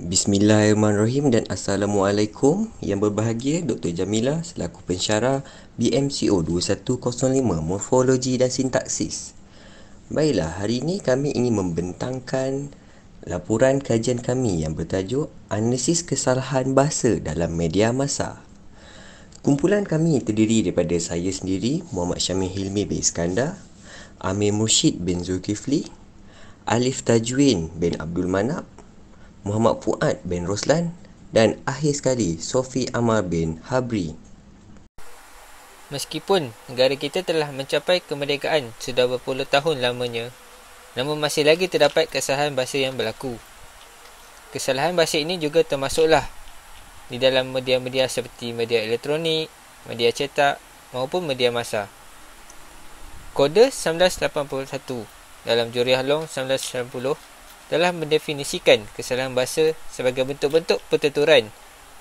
Bismillahirrahmanirrahim dan Assalamualaikum. Yang berbahagia Dr. Jamilah selaku pensyarah BMCO 2105 Morfologi dan Sintaksis. Baiklah, hari ini kami ingin membentangkan laporan kajian kami yang bertajuk Analisis Kesalahan Bahasa dalam Media Massa. Kumpulan kami terdiri daripada saya sendiri, Muhammad Syamil Hilmi bin Iskandar, Amir Mursyid bin Zulkifli, Alif Tajwin bin Abdul Manap, Muhammad Fuad bin Roslan dan akhir sekali Sofi Amar bin Habri. Meskipun negara kita telah mencapai kemerdekaan sudah berpuluh tahun lamanya, namun masih lagi terdapat kesalahan bahasa yang berlaku. Kesalahan bahasa ini juga termasuklah di dalam media-media seperti media elektronik, media cetak maupun media massa. Kode 1981 dalam Juriah Long 1990 telah mendefinisikan kesalahan bahasa sebagai bentuk-bentuk pertuturan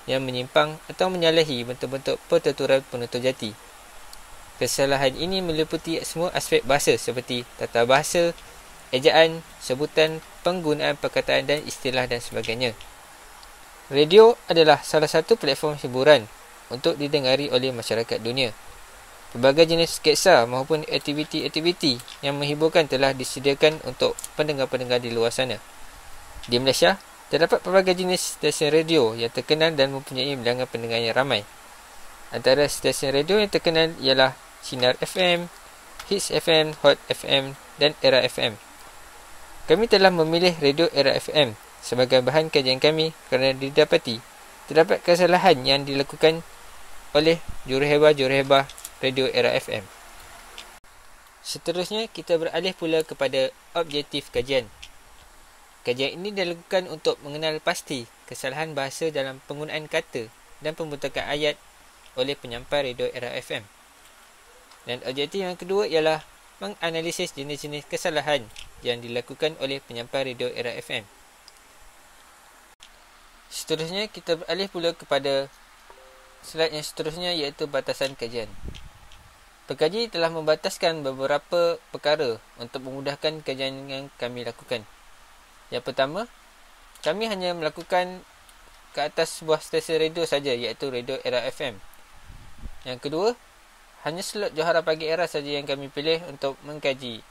yang menyimpang atau menyalahi bentuk-bentuk pertuturan penutur jati. Kesalahan ini meliputi semua aspek bahasa seperti tata bahasa, ejaan, sebutan, penggunaan perkataan dan istilah dan sebagainya. Radio adalah salah satu platform hiburan untuk didengari oleh masyarakat dunia. Pelbagai jenis sketsa maupun aktiviti-aktiviti yang menghiburkan telah disediakan untuk pendengar-pendengar di luar sana. Di Malaysia, terdapat pelbagai jenis stesen radio yang terkenal dan mempunyai bilangan pendengar yang ramai. Antara stesen radio yang terkenal ialah Sinar FM, Hits FM, Hot FM dan Era FM. Kami telah memilih radio Era FM sebagai bahan kajian kami kerana didapati terdapat kesalahan yang dilakukan oleh juruhebah-juruhebah Radio Era FM. Seterusnya, kita beralih pula kepada objektif kajian. Kajian ini dilakukan untuk mengenal pasti kesalahan bahasa dalam penggunaan kata dan pembentakan ayat oleh penyampai Radio Era FM. Dan objektif yang kedua ialah menganalisis jenis-jenis kesalahan yang dilakukan oleh penyampai Radio Era FM. Seterusnya, kita beralih pula kepada slide yang seterusnya iaitu batasan kajian. Pekaji telah membataskan beberapa perkara untuk memudahkan kajian yang kami lakukan. Yang pertama, kami hanya melakukan ke atas sebuah stesen radio saja iaitu Radio Era FM. Yang kedua, hanya slot Johara Pagi Era saja yang kami pilih untuk mengkaji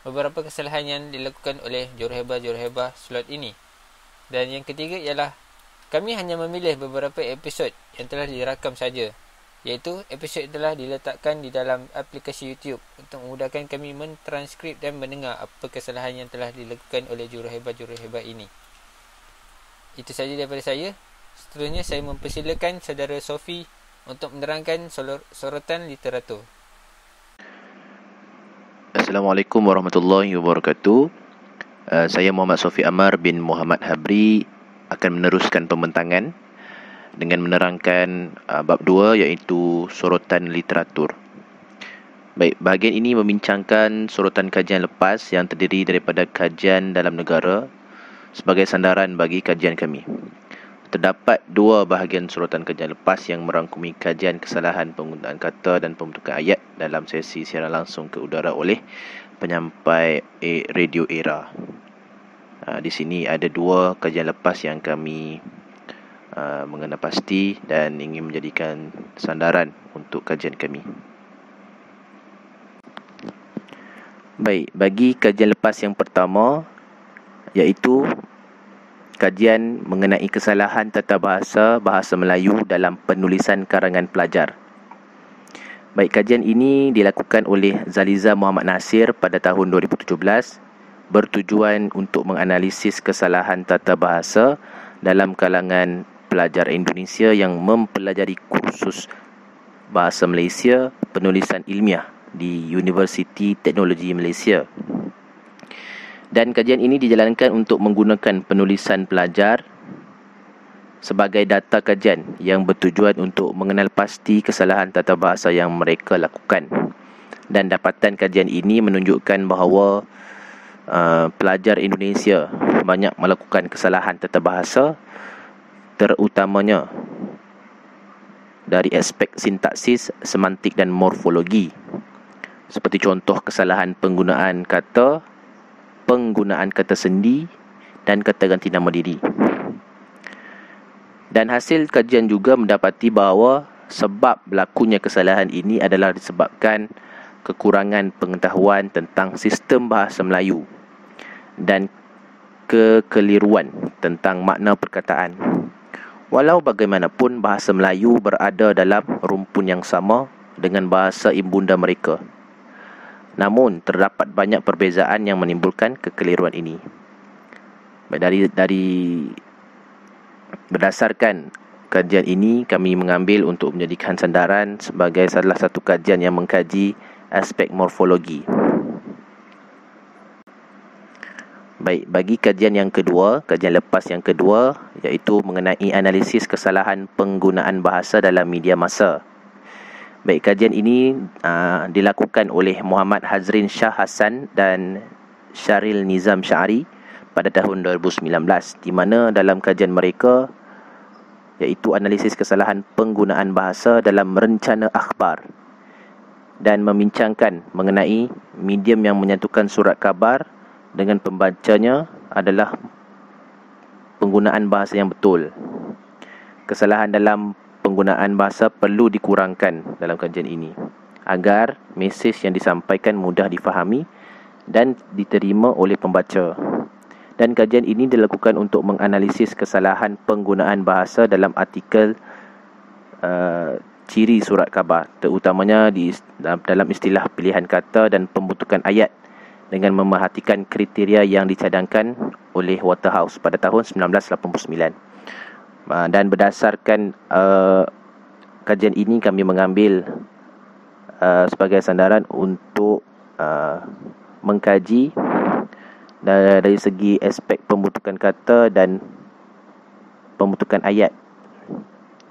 beberapa kesalahan yang dilakukan oleh juruhebah-juruhebah slot ini. Dan yang ketiga ialah kami hanya memilih beberapa episod yang telah dirakam saja, iaitu episod telah diletakkan di dalam aplikasi YouTube untuk memudahkan kami mentranskrip dan mendengar apa kesalahan yang telah dilakukan oleh juruhebah-juruhebah ini. Itu sahaja daripada saya. Seterusnya saya mempersilakan saudara Sofi untuk menerangkan sorotan literatur. Assalamualaikum warahmatullahi wabarakatuh. Saya Muhammad Sofi Amar bin Muhammad Habri akan meneruskan pembentangan dengan menerangkan bab 2 iaitu sorotan literatur. Baik, bahagian ini membincangkan sorotan kajian lepas yang terdiri daripada kajian dalam negara sebagai sandaran bagi kajian kami. Terdapat 2 bahagian sorotan kajian lepas yang merangkumi kajian kesalahan penggunaan kata dan pembentukan ayat dalam sesi siaran langsung ke udara oleh penyampai Radio Era. Di sini ada 2 kajian lepas yang kami mengenal pasti dan ingin menjadikan sandaran untuk kajian kami. Baik, bagi kajian lepas yang pertama iaitu kajian mengenai kesalahan tata bahasa Melayu dalam penulisan karangan pelajar. Baik, kajian ini dilakukan oleh Zaliza Muhammad Nasir pada tahun 2017 bertujuan untuk menganalisis kesalahan tata bahasa dalam kalangan pelajar Indonesia yang mempelajari kursus Bahasa Malaysia Penulisan Ilmiah di Universiti Teknologi Malaysia. Dan kajian ini dijalankan untuk menggunakan penulisan pelajar sebagai data kajian yang bertujuan untuk mengenal pasti kesalahan tata bahasa yang mereka lakukan. Dan dapatan kajian ini menunjukkan bahawa pelajar Indonesia banyak melakukan kesalahan tata bahasa, terutamanya dari aspek sintaksis, semantik dan morfologi. Seperti contoh kesalahan penggunaan kata sendi dan kata ganti nama diri. Dan hasil kajian juga mendapati bahawa sebab berlakunya kesalahan ini adalah disebabkan kekurangan pengetahuan tentang sistem bahasa Melayu dan kekeliruan tentang makna perkataan. Walau bagaimanapun, bahasa Melayu berada dalam rumpun yang sama dengan bahasa ibunda mereka. Namun, terdapat banyak perbezaan yang menimbulkan kekeliruan ini. Berdasarkan kajian ini, kami mengambil untuk menjadikan sandaran sebagai salah satu kajian yang mengkaji aspek morfologi. Baik, bagi kajian yang kedua, kajian lepas yang kedua, iaitu mengenai analisis kesalahan penggunaan bahasa dalam media massa. Baik, kajian ini dilakukan oleh Muhammad Hazrin Shah Hassan dan Syaril Nizam Syari pada tahun 2019, di mana dalam kajian mereka, iaitu analisis kesalahan penggunaan bahasa dalam merencana akhbar, dan membincangkan mengenai medium yang menyatukan surat khabar dengan pembacanya adalah penggunaan bahasa yang betul. Kesalahan dalam penggunaan bahasa perlu dikurangkan dalam kajian ini agar mesej yang disampaikan mudah difahami dan diterima oleh pembaca. Dan kajian ini dilakukan untuk menganalisis kesalahan penggunaan bahasa dalam artikel ciri surat khabar, terutamanya dalam istilah pilihan kata dan pembentukan ayat, dengan memerhatikan kriteria yang dicadangkan oleh Waterhouse pada tahun 1989. Dan berdasarkan kajian ini, kami mengambil sebagai sandaran untuk mengkaji dari segi aspek pembentukan kata dan pembentukan ayat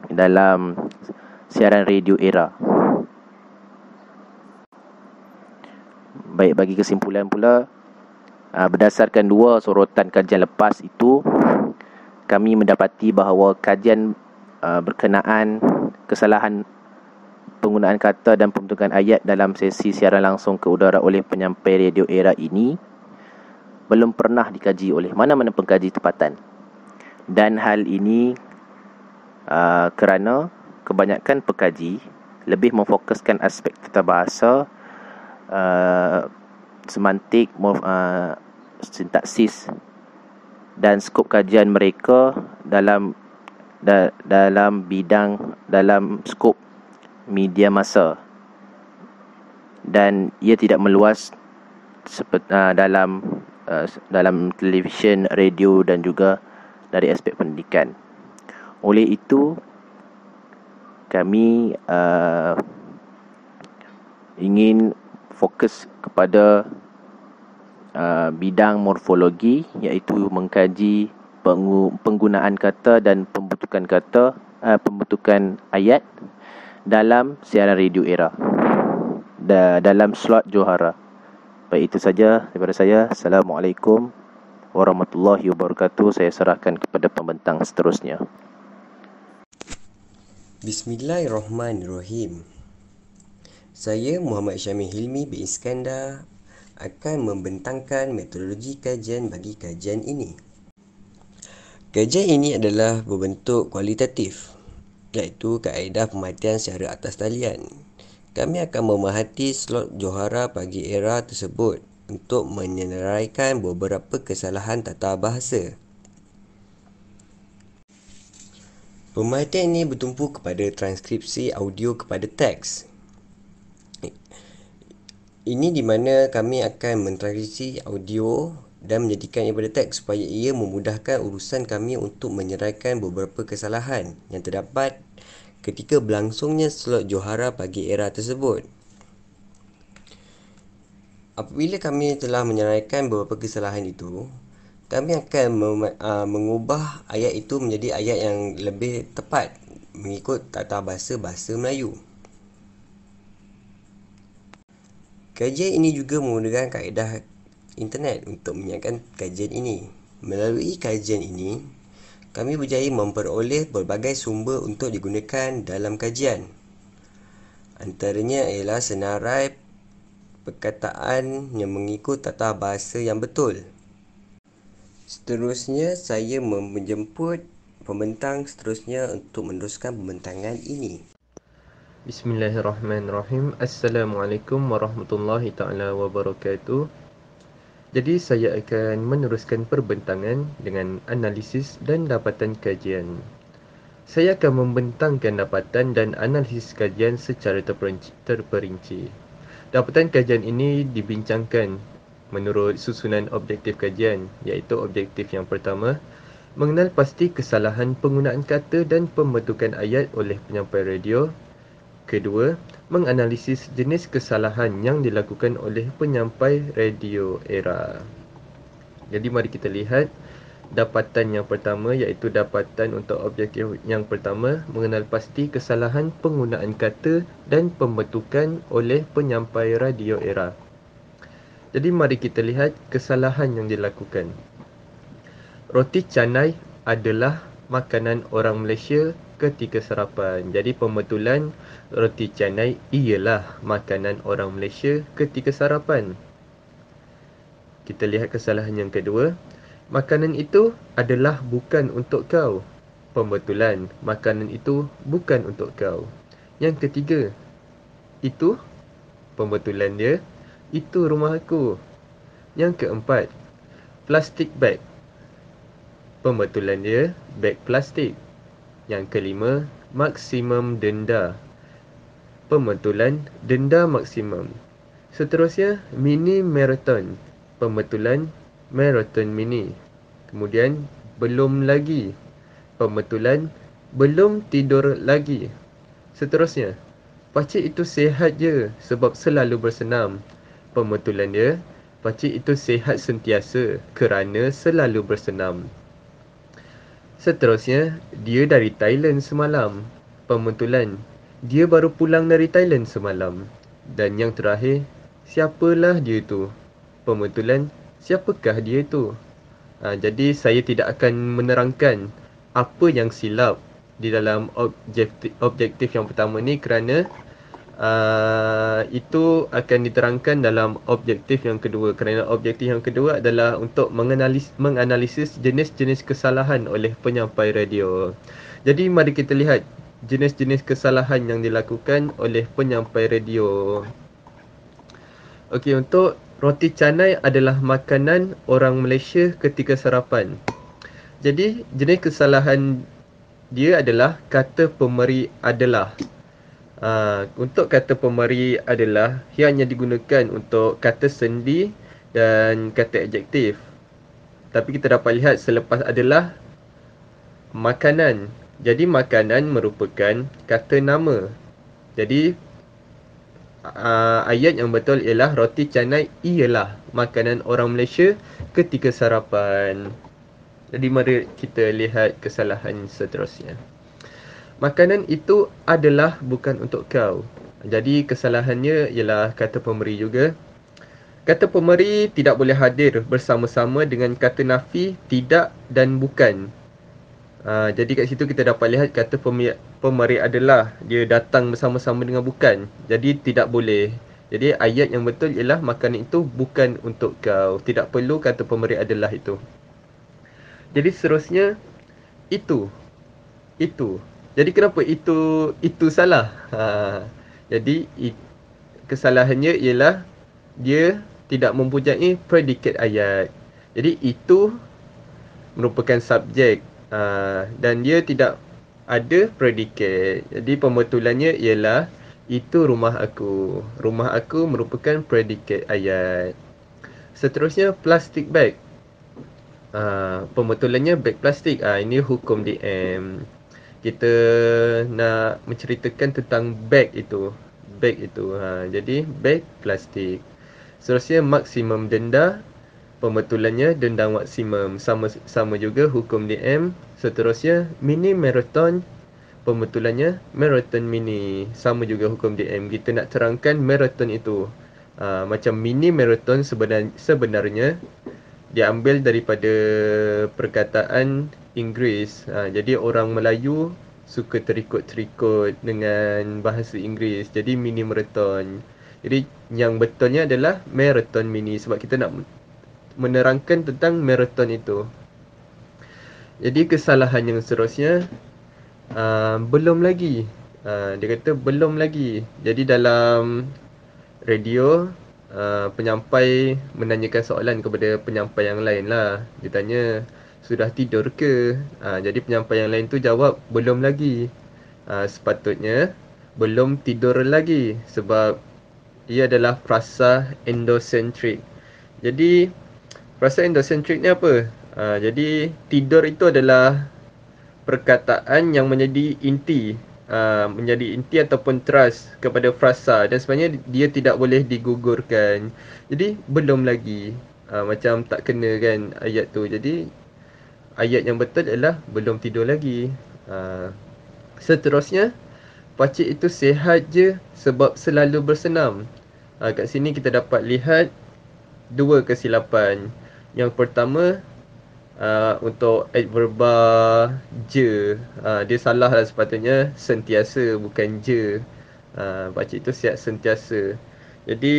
dalam siaran radio era. Baik, bagi kesimpulan pula, berdasarkan dua sorotan kajian lepas itu, kami mendapati bahawa kajian berkenaan kesalahan penggunaan kata dan pembentukan ayat dalam sesi siaran langsung ke udara oleh penyampai radio era ini belum pernah dikaji oleh mana-mana pengkaji tempatan. Dan hal ini kerana kebanyakan pengkaji lebih memfokuskan aspek tata bahasa, semantik, sintaksis dan skop kajian mereka dalam skop media massa, dan ia tidak meluas dalam televisyen, radio dan juga dari aspek pendidikan. Oleh itu, kami ingin fokus kepada bidang morfologi, iaitu mengkaji penggunaan kata dan pembentukan ayat dalam siaran radio era dalam slot Johara. Baik, itu saja daripada saya. Assalamualaikum warahmatullahi wabarakatuh. Saya serahkan kepada pembentang seterusnya. Bismillahirrahmanirrahim. Saya Muhammad Syamil Hilmi bin Iskandar akan membentangkan metodologi kajian bagi kajian ini. Kajian ini adalah berbentuk kualitatif, iaitu kaedah pemerhatian secara atas talian. Kami akan memerhati slot Johara pagi era tersebut untuk menyenaraikan beberapa kesalahan tata bahasa. Pemerhatian ini bertumpu kepada transkripsi audio kepada teks. Ini di mana kami akan mentranskripsi audio dan menjadikan daripada teks supaya ia memudahkan urusan kami untuk menyeraikan beberapa kesalahan yang terdapat ketika berlangsungnya slot Johara pagi era tersebut. Apabila kami telah menyeraikan beberapa kesalahan itu, kami akan mengubah ayat itu menjadi ayat yang lebih tepat mengikut tata bahasa Melayu. Kajian ini juga menggunakan kaedah internet untuk menyiapkan kajian ini. Melalui kajian ini, kami berjaya memperoleh berbagai sumber untuk digunakan dalam kajian. Antaranya ialah senarai perkataan yang mengikut tata bahasa yang betul. Seterusnya, saya menjemput pembentang seterusnya untuk meneruskan pembentangan ini. Bismillahirrahmanirrahim. Assalamualaikum warahmatullahi taala wabarakatuh. Jadi saya akan meneruskan perbentangan dengan analisis dan dapatan kajian. Saya akan membentangkan dapatan dan analisis kajian secara terperinci. Dapatan kajian ini dibincangkan menurut susunan objektif kajian, iaitu objektif yang pertama, mengenal pasti kesalahan penggunaan kata dan pembentukan ayat oleh penyampai radio. Kedua, menganalisis jenis kesalahan yang dilakukan oleh penyampai radio era. Jadi mari kita lihat dapatan yang pertama, iaitu dapatan untuk objektif yang pertama, mengenal pasti kesalahan penggunaan kata dan pembentukan oleh penyampai radio era. Jadi mari kita lihat kesalahan yang dilakukan. Roti canai adalah makanan orang Malaysia ketika sarapan. Jadi pembetulan roti canai ialah makanan orang Malaysia ketika sarapan. Kita lihat kesalahan yang kedua. Makanan itu adalah bukan untuk kau. Pembetulan, makanan itu bukan untuk kau. Yang ketiga, itu pembetulan dia, itu rumah aku. Yang keempat, plastik bag. Pembetulan dia, beg plastik. Yang kelima, maksimum denda. Pembetulan, denda maksimum. Seterusnya, mini marathon. Pembetulan, marathon mini. Kemudian, belum lagi. Pembetulan, belum tidur lagi. Seterusnya, pakcik itu sihat je sebab selalu bersenam. Pembetulan dia, pakcik itu sihat sentiasa kerana selalu bersenam. Seterusnya, dia dari Thailand semalam. Pembetulan, dia baru pulang dari Thailand semalam. Dan yang terakhir, siapalah dia tu? Pembetulan, siapakah dia tu? Jadi saya tidak akan menerangkan apa yang silap di dalam objektif yang pertama ni kerana itu akan diterangkan dalam objektif yang kedua, kerana objektif yang kedua adalah untuk menganalisis jenis-jenis kesalahan oleh penyampai radio. Jadi mari kita lihat jenis-jenis kesalahan yang dilakukan oleh penyampai radio. Okey, untuk roti canai adalah makanan orang Malaysia ketika sarapan. Jadi jenis kesalahan dia adalah kata pemberi adalah. Untuk kata pemberi adalah ia hanya digunakan untuk kata sendi dan kata adjektif. Tapi kita dapat lihat selepas adalah makanan. Jadi makanan merupakan kata nama. Jadi ayat yang betul ialah roti canai ialah makanan orang Malaysia ketika sarapan. Jadi mari kita lihat kesalahan seterusnya. Makanan itu adalah bukan untuk kau. Jadi kesalahannya ialah kata pemberi juga. Kata pemberi tidak boleh hadir bersama-sama dengan kata nafi, tidak dan bukan. Jadi kat situ kita dapat lihat kata pemberi adalah dia datang bersama-sama dengan bukan. Jadi tidak boleh. Jadi ayat yang betul ialah makanan itu bukan untuk kau. Tidak perlu kata pemberi adalah itu. Jadi seterusnya itu. Jadi kenapa itu salah? Jadi kesalahannya ialah dia tidak mempunyai predikat ayat. Jadi itu merupakan subjek dan dia tidak ada predikat. Jadi pembetulannya ialah itu rumah aku. Rumah aku merupakan predikat ayat. Seterusnya plastik bag. Pembetulannya beg plastik. Ini hukum DM. Kita nak menceritakan tentang beg itu. Jadi beg plastik. Seterusnya maksimum denda. Pembetulannya denda maksimum. Sama juga hukum DM. Seterusnya mini marathon. Pembetulannya marathon mini. Sama juga hukum DM. Kita nak terangkan marathon itu. Macam mini marathon sebenarnya diambil daripada perkataan Inggeris. Jadi orang Melayu suka terikut-terikut dengan bahasa Inggeris. Jadi mini marathon. Jadi yang betulnya adalah marathon mini sebab kita nak menerangkan tentang marathon itu. Jadi kesalahan yang seterusnya, belum lagi. Dia kata belum lagi. Jadi dalam radio, penyampai menanyakan soalan kepada penyampai yang lain lah. Dia tanya, sudah tidur ke? Jadi penyampai yang lain tu jawab, belum lagi. Sepatutnya belum tidur lagi, sebab ia adalah frasa endocentrik. Jadi frasa endocentrik ni apa? Jadi tidur itu adalah perkataan yang menjadi inti ataupun teras kepada frasa, dan sebenarnya dia tidak boleh digugurkan. Jadi belum lagi, macam tak kena kan ayat tu. Jadi ayat yang betul adalah belum tidur lagi. Seterusnya, pakcik itu sihat je sebab selalu bersenam. Kat sini kita dapat lihat dua kesilapan. Yang pertama, untuk adverba je, dia salah lah, sepatutnya sentiasa bukan je. Pakcik itu sihat sentiasa. Jadi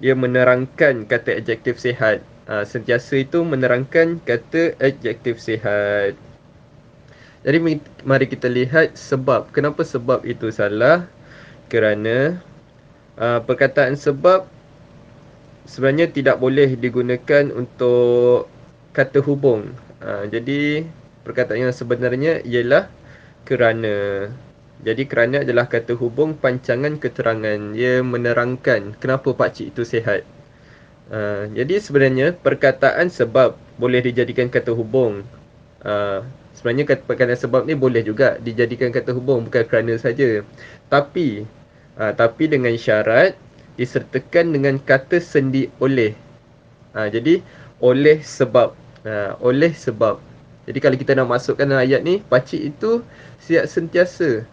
dia menerangkan kata adjektif sihat. Sentiasa itu menerangkan kata adjektif sihat. Jadi mari kita lihat sebab. Kenapa sebab itu salah? Kerana perkataan sebab sebenarnya tidak boleh digunakan untuk kata hubung. Jadi perkataan yang sebenarnya ialah kerana. Jadi kerana adalah kata hubung pancangan keterangan. Ia menerangkan kenapa pakcik itu sihat. Jadi sebenarnya perkataan sebab boleh dijadikan kata hubung. Sebenarnya perkataan sebab ni boleh juga dijadikan kata hubung, bukan kerana saja. Tapi dengan syarat disertakan dengan kata sendi oleh. Jadi oleh sebab. Oleh sebab. Jadi kalau kita nak masukkan ayat ni, pakcik itu sihat sentiasa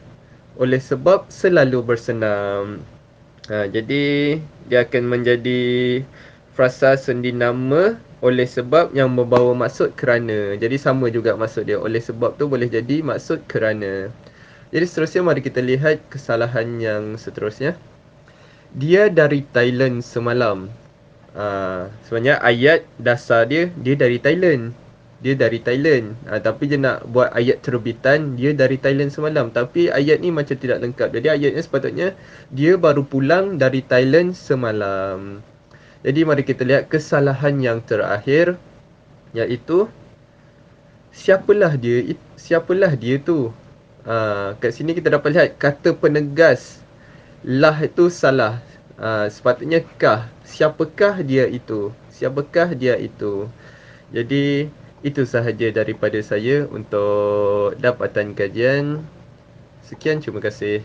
oleh sebab selalu bersenam. Jadi dia akan menjadi frasa sendi nama oleh sebab yang membawa maksud kerana. Jadi sama juga maksud dia. Oleh sebab tu boleh jadi maksud kerana. Jadi seterusnya mari kita lihat kesalahan yang seterusnya. Dia dari Thailand semalam. Sebenarnya ayat dasar dia dari Thailand. Dia dari Thailand. Tapi dia nak buat ayat terbitan, dia dari Thailand semalam. Tapi ayat ni macam tidak lengkap. Jadi ayatnya sepatutnya dia baru pulang dari Thailand semalam. Jadi mari kita lihat kesalahan yang terakhir, iaitu siapalah dia. Siapalah dia tu. Kat sini kita dapat lihat kata penegas lah itu salah. Sepatutnya kah. Siapakah dia itu? Siapakah dia itu? Jadi itu sahaja daripada saya untuk dapatan kajian. Sekian, terima kasih.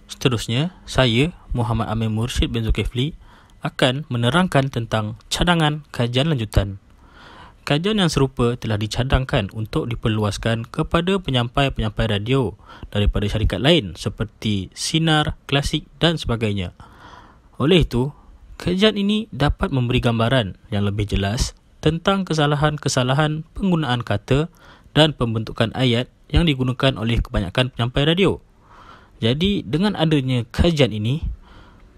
Seterusnya, saya, Muhammad Amin Mursyid bin Zulkifli, akan menerangkan tentang cadangan kajian lanjutan. Kajian yang serupa telah dicadangkan untuk diperluaskan kepada penyampai-penyampai radio daripada syarikat lain seperti Sinar, Klasik dan sebagainya. Oleh itu, kajian ini dapat memberi gambaran yang lebih jelas tentang kesalahan-kesalahan penggunaan kata dan pembentukan ayat yang digunakan oleh kebanyakan penyampai radio. Jadi, dengan adanya kajian ini,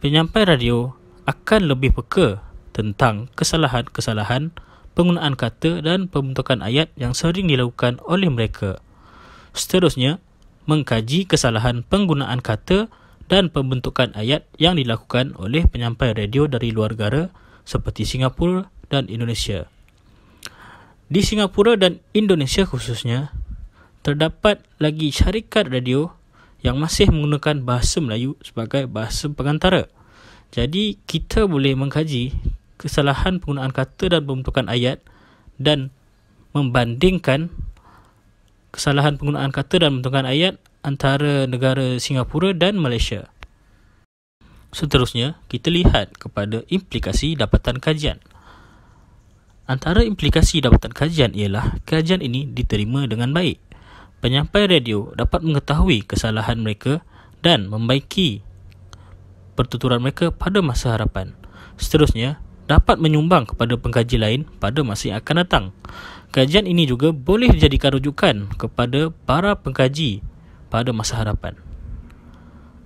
penyampai radio akan lebih peka tentang kesalahan-kesalahan penggunaan kata dan pembentukan ayat yang sering dilakukan oleh mereka. Seterusnya, mengkaji kesalahan penggunaan kata dan pembentukan ayat yang dilakukan oleh penyampai radio dari luar negara seperti Singapura dan Indonesia. Di Singapura dan Indonesia khususnya, terdapat lagi syarikat radio yang masih menggunakan bahasa Melayu sebagai bahasa pengantara. Jadi, kita boleh mengkaji kesalahan penggunaan kata dan pembentukan ayat dan membandingkan kesalahan penggunaan kata dan pembentukan ayat antara negara Singapura dan Malaysia. Seterusnya, kita lihat kepada implikasi dapatan kajian. Antara implikasi dapatan kajian ialah kajian ini diterima dengan baik. Penyampai radio dapat mengetahui kesalahan mereka dan membaiki pertuturan mereka pada masa hadapan. Seterusnya, dapat menyumbang kepada pengkaji lain pada masa yang akan datang. Kajian ini juga boleh dijadikan rujukan kepada para pengkaji pada masa hadapan.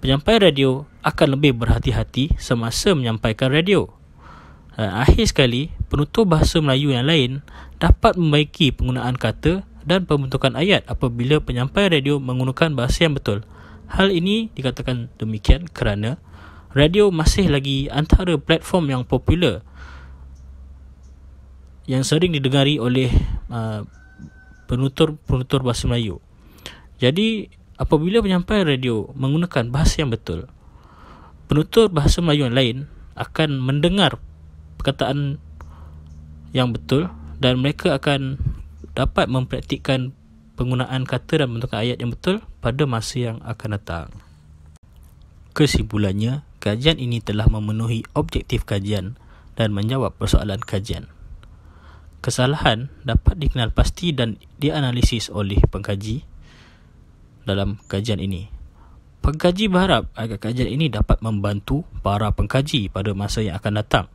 Penyampai radio akan lebih berhati-hati semasa menyampaikan radio. Akhir sekali, penutur bahasa Melayu yang lain dapat membaiki penggunaan kata dan pembentukan ayat apabila penyampai radio menggunakan bahasa yang betul. Hal ini dikatakan demikian kerana radio masih lagi antara platform yang popular yang sering didengari oleh penutur bahasa Melayu. Jadi, apabila penyampai radio menggunakan bahasa yang betul, penutur bahasa Melayu yang lain akan mendengar perkataan yang betul dan mereka akan dapat mempraktikkan penggunaan kata dan bentukan ayat yang betul pada masa yang akan datang. Kesimpulannya, kajian ini telah memenuhi objektif kajian dan menjawab persoalan kajian. Kesalahan dapat dikenal pasti dan dianalisis oleh pengkaji dalam kajian ini. Pengkaji berharap agar kajian ini dapat membantu para pengkaji pada masa yang akan datang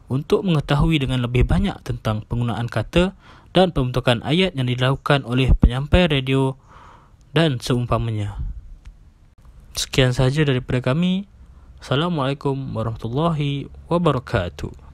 untuk mengetahui dengan lebih banyak tentang penggunaan kata dan pembentukan ayat yang dilakukan oleh penyampai radio dan seumpamanya. Sekian sahaja daripada kami. Assalamualaikum warahmatullahi wabarakatuh.